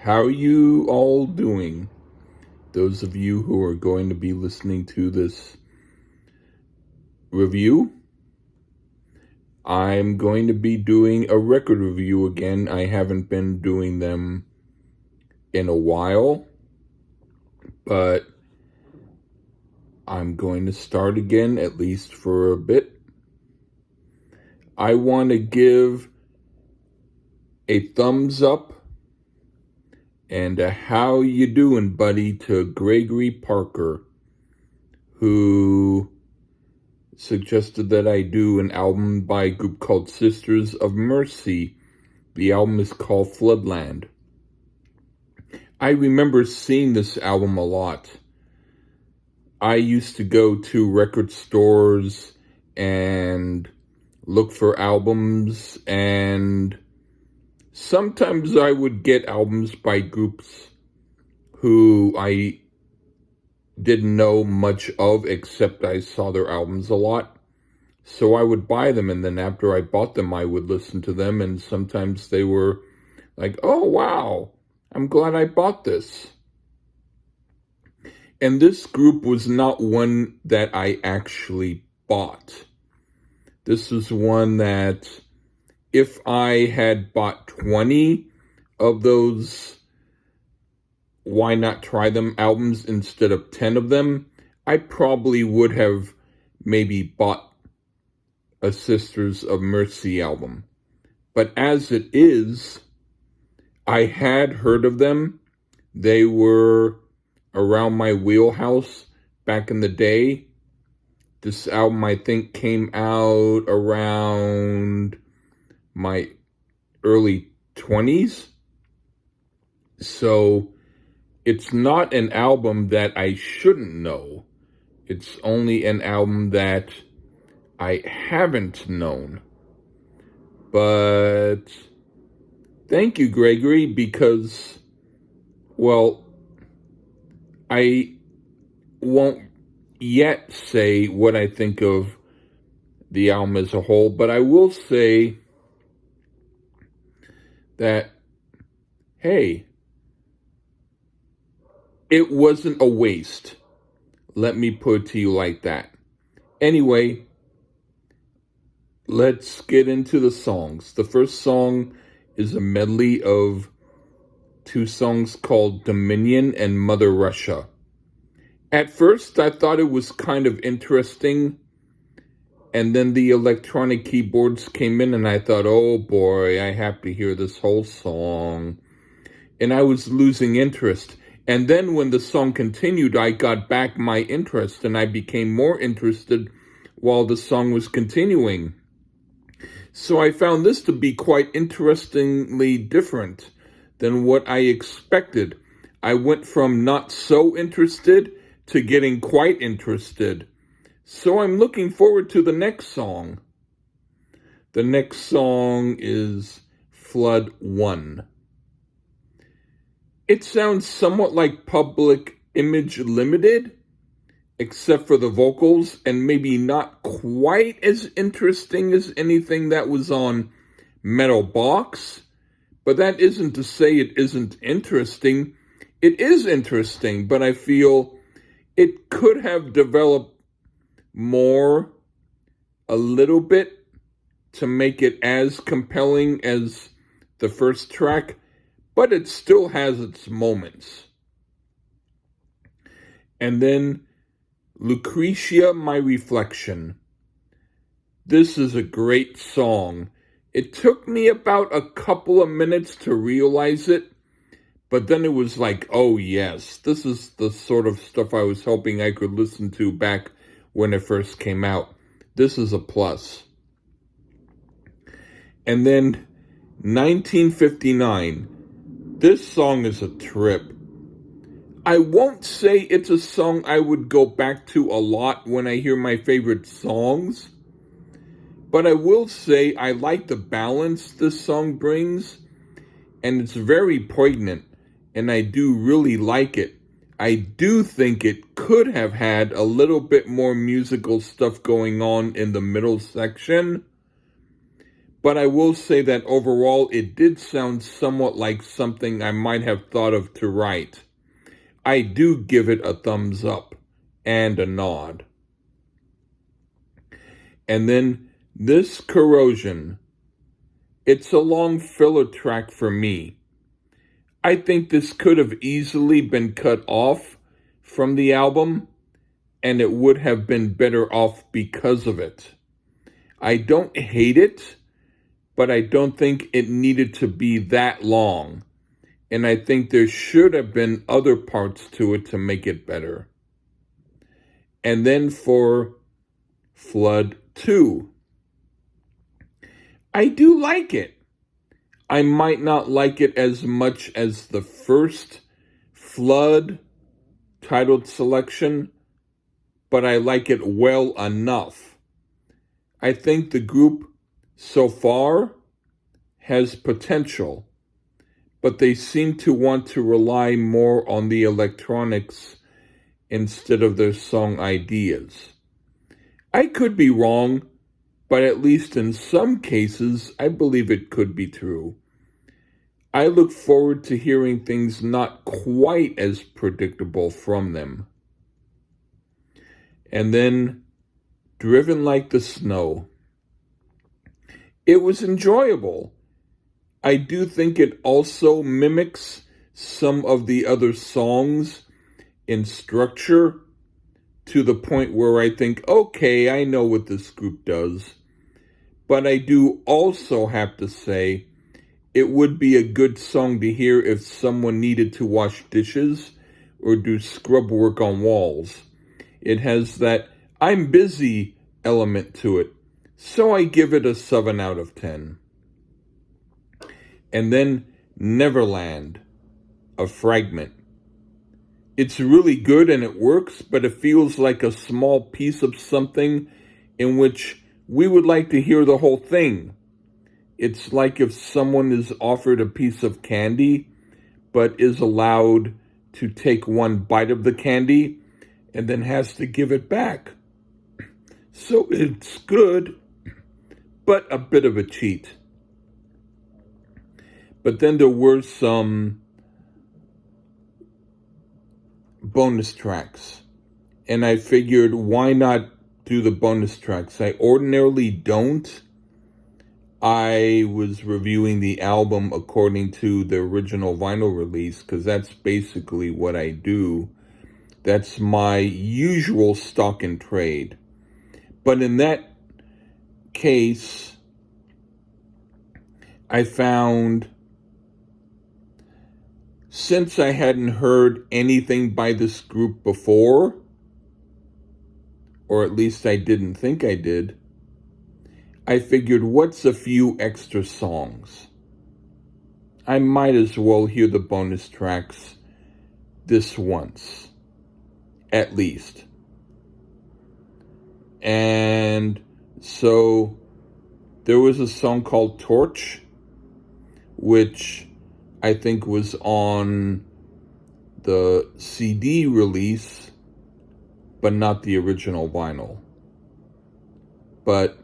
How are you all doing? Those of you who are going to be listening to this review, I'm going to be doing a record review again. I haven't been doing them in a while, but I'm going to start again, at least for a bit. I want to give a thumbs up and a how you doing, buddy, to Gregory Parker, who suggested that I do an album by a group called Sisters of Mercy. The album is called Floodland. I remember seeing this album a lot. I used to go to record stores and look for albums, and sometimes I would get albums by groups who I didn't know much of, except I saw their albums a lot. So I would buy them, and then after I bought them, I would listen to them, and sometimes they were like, oh, wow, I'm glad I bought this. And this group was not one that I actually bought. This was one that if I had bought 20 of those Why Not Try Them albums instead of 10 of them, I probably would have maybe bought a Sisters of Mercy album. But as it is, I had heard of them. They were around my wheelhouse back in the day. This album, I think, came out around my early 20s. So it's not an album that I shouldn't know. It's only an album that I haven't known. But thank you, Gregory, because, well, I won't yet say what I think of the album as a whole, but I will say that, hey, it wasn't a waste. Let me put it to you like that. Anyway, let's get into the songs. The first song is a medley of two songs called Dominion and Mother Russia. At first, I thought it was kind of interesting, and then the electronic keyboards came in, and I thought, oh boy, I have to hear this whole song. And I was losing interest. And then when the song continued, I got back my interest, and I became more interested while the song was continuing. So I found this to be quite interestingly different than what I expected. I went from not so interested to getting quite interested. So I'm looking forward to the next song. The next song is Flood 1. It sounds somewhat like Public Image Limited, except for the vocals, and maybe not quite as interesting as anything that was on Metal Box. But that isn't to say it isn't interesting. It is interesting, but I feel it could have developed more a little bit to make it as compelling as the first track, but it still has its moments. And then Lucretia My Reflection. This is a great song. It took me about a couple of minutes to realize it, but then it was like, oh yes, this is the sort of stuff I was hoping I could listen to back when it first came out. This is a plus. And then 1959. This song is a trip. I won't say it's a song I would go back to a lot when I hear my favorite songs, but I will say I like the balance this song brings, and it's very poignant, and I do really like it. I do think it could have had a little bit more musical stuff going on in the middle section, But I will say that overall it did sound somewhat like something I might have thought of to write. I do give it a thumbs up and a nod. And then this Corrosion, it's a long filler track for me. I think this could have easily been cut off from the album, and it would have been better off because of it. I don't hate it, but I don't think it needed to be that long. And I think there should have been other parts to it to make it better. And then for Flood 2, I do like it. I might not like it as much as the first Flood titled selection, but I like it well enough. I think the group so far has potential, but they seem to want to rely more on the electronics instead of their song ideas. I could be wrong, but at least in some cases, I believe it could be true. I look forward to hearing things not quite as predictable from them. And then, Driven Like the Snow. It was enjoyable. I do think it also mimics some of the other songs in structure to the point where I think, okay, I know what this group does. But I do also have to say, it would be a good song to hear if someone needed to wash dishes or do scrub work on walls. It has that I'm busy element to it, so I give it a 7 out of 10. And then Neverland, a fragment. It's really good and it works, but it feels like a small piece of something in which we would like to hear the whole thing. It's like if someone is offered a piece of candy, but is allowed to take one bite of the candy and then has to give it back. So it's good, but a bit of a cheat. But then there were some bonus tracks, and I figured, why not do the bonus tracks? I ordinarily don't. I was reviewing the album according to the original vinyl release, because that's basically what I do. That's my usual stock and trade. But in that case, I found, since I hadn't heard anything by this group before, or at least I didn't think I did, I figured, what's a few extra songs? I might as well hear the bonus tracks this once, at least. And so there was a song called Torch, which I think was on the CD release, but not the original vinyl. But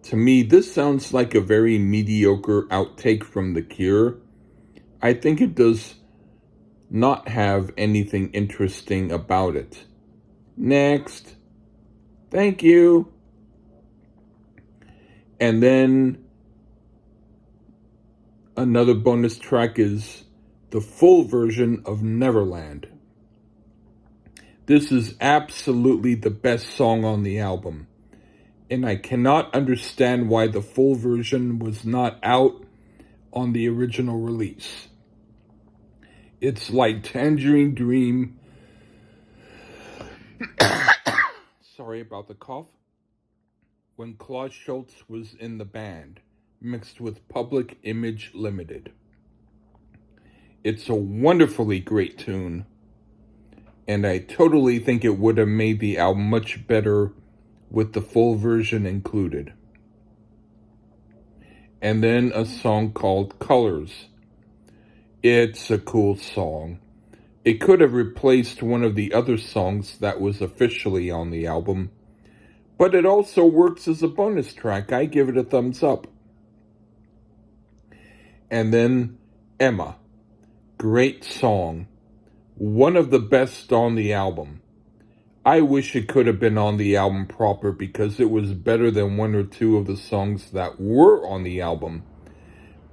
to me, this sounds like a very mediocre outtake from The Cure. I think it does not have anything interesting about it. Next. Thank you. And then another bonus track is the full version of Neverland. This is absolutely the best song on the album, and I cannot understand why the full version was not out on the original release. It's like Tangerine Dream. Sorry about the cough. When Claude Schultz was in the band, mixed with Public Image Limited. It's a wonderfully great tune, and I totally think it would have made the album much better with the full version included. And then a song called Colors. It's a cool song. It could have replaced one of the other songs that was officially on the album, but it also works as a bonus track. I give it a thumbs up. And then Emma. Great song. One of the best on the album. I wish it could have been on the album proper because it was better than one or two of the songs that were on the album.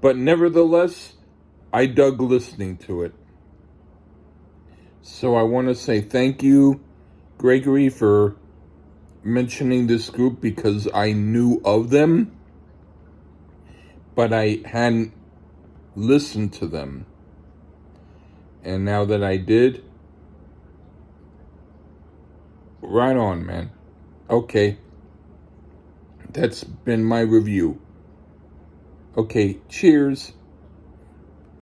But nevertheless, I dug listening to it. So I want to say thank you, Gregory, for mentioning this group because I knew of them, but I hadn't listened to them. And now that I did, right on, man. Okay, that's been my review. Okay, cheers.